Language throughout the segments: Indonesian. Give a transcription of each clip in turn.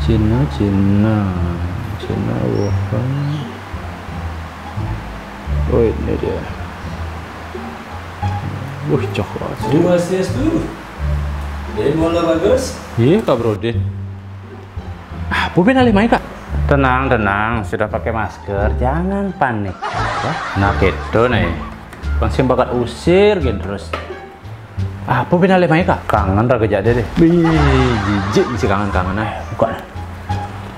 Cina Wuhan. Oh ini dia. Coklat. Terima kasih tuh. Jadi mulai bagus. Iya Kak Brodin. Bubin alih main Kak. Tenang, sudah pakai masker, jangan panik. Ya? Nah gitu nih, langsung bakat usir gitu terus. Bubin alih main Kak. Kangen raga jadi deh. Jijik isi kangen bukan.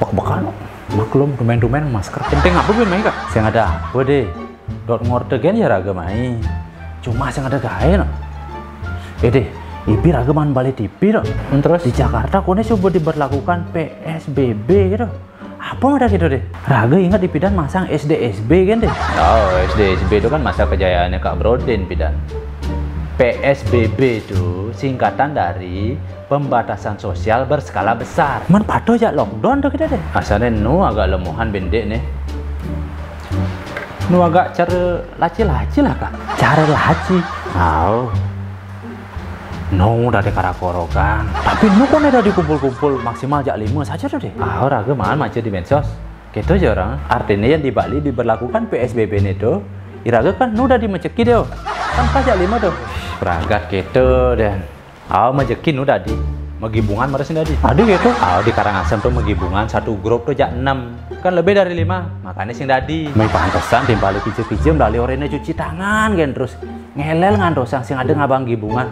Bak-bakan. Maklum domain masker penting apa Bubin main Kak? Saya ada apa deh. Dot ngorder gen ya raga main. Cuma saya ada gaya no. Deh, ibi raga man balik TV no. Terus di Jakarta kone coba diberlakukan PSBB gitu. Apa ada gitu deh? Raga ingat di Pidan masang SDSB kan deh? Oh, SDSB itu kan masa kejayaannya Kak Brodin Pidan. PSBB itu singkatan dari pembatasan sosial berskala besar. Man pado ya lockdown tuh kita deh. Asalnya agak lemuhan bendek nih. Agak cara laci-laci lah Kak. Cara laci. Udah di karakorokan. Tapi kok udah dikumpul-kumpul maksimal jak 5 saja tuh deh. Raga mahan macet di medsos. Gitu aja orang. Artinya yang di Bali diberlakukan PSBB ini tuh. Iraga kan udah dimeceki deh. Kan pas jak 5 tuh. Peragat gitu deh. Mejekin udah di. Megibungan meresin tadi. Ada gitu. Di Karangasem tuh megibungan satu grup tuh jak 6. Kan lebih dari 5. Makanya sing tadi. May pantesan timbali pijem-pijem dari orangnya cuci tangan kan terus ngelel ngantos sing ada ngabang gibungan.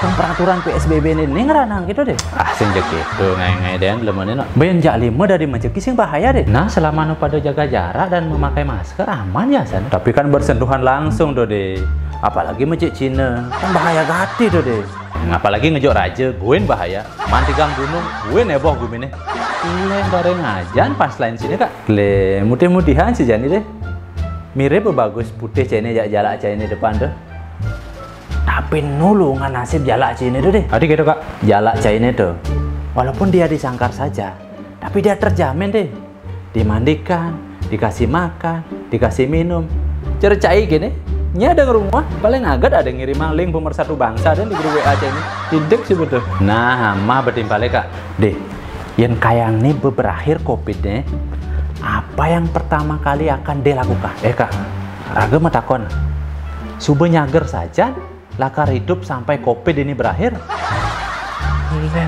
Peraturan PSBB ini ngeranang gitu deh. Sing jek gitu ngai-ngai den lemene no. Ben jak 5 dari menceki sing bahaya deh. Nah, selama nu pada jaga jarak dan memakai masker aman ya san. Tapi kan bersentuhan langsung tuh deh. Apalagi mencek Cina. Kan bahaya gati tuh deh. Apalagi ngejok raja, gue bahaya. Mantigang gunung, gue neboh gue ini. Lain bareng ajan pas lain sini Kak. Mudah-mudahan sih jani deh. Mirip bagus putih cene jalak cene depan tuh. Tapi nulungan nasib jalak cene tuh deh. Adik gitu Kak. Jalak cene tuh. Walaupun dia disangkar saja, tapi dia terjamin deh. Dimandikan, dikasih makan, dikasih minum. Cercai gini. Ada rumah paling agak ada ngirim link pemersatu bangsa dan di grup WA aja ini tidak sih betul. Nah, bertimpale Kak. Deh, yang kayang nih berakhir COVID nih, apa yang pertama kali akan dilakukan? Kak, raga metakon. Subuh nyager saja, lakar hidup sampai COVID ini berakhir.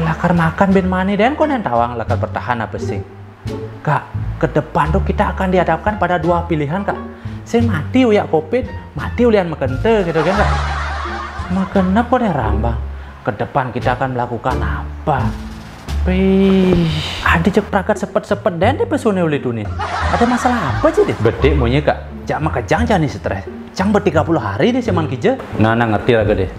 Lakar makan ben mani dan konen tawang lakar bertahan apa sih? Kak, ke depan tuh kita akan dihadapkan pada dua pilihan Kak. Saya mati uyak COVID, mati ulian makente gitu kan Kak. Makanya kok deh rambang. Ke depan kita akan melakukan apa? Ada ceprakat sepet-sepet dan deh pesone uli tuh nih. Ada masalah apa sih deh? Bedek maunya Kak. Cak maka jangan nih stres. Cang ber-30 hari deh seman kija. Nah ngerti raga deh.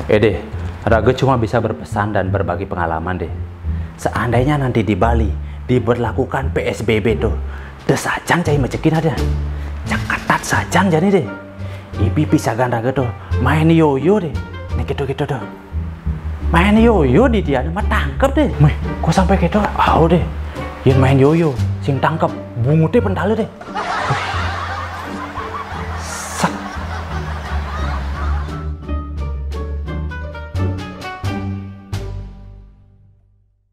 Deh, raga cuma bisa berpesan dan berbagi pengalaman deh. Seandainya nanti di Bali diberlakukan PSBB tuh, desajang cai macekin ada. Cakatat saja jadi deh. Ibi pisagan raga tuh main yoyo deh. Nih gitu tuh. Main yoyo di dia mah tangkep deh. Kok sampai gitu? Deh. Yang main yoyo sing tangkep bungutnya pentale deh.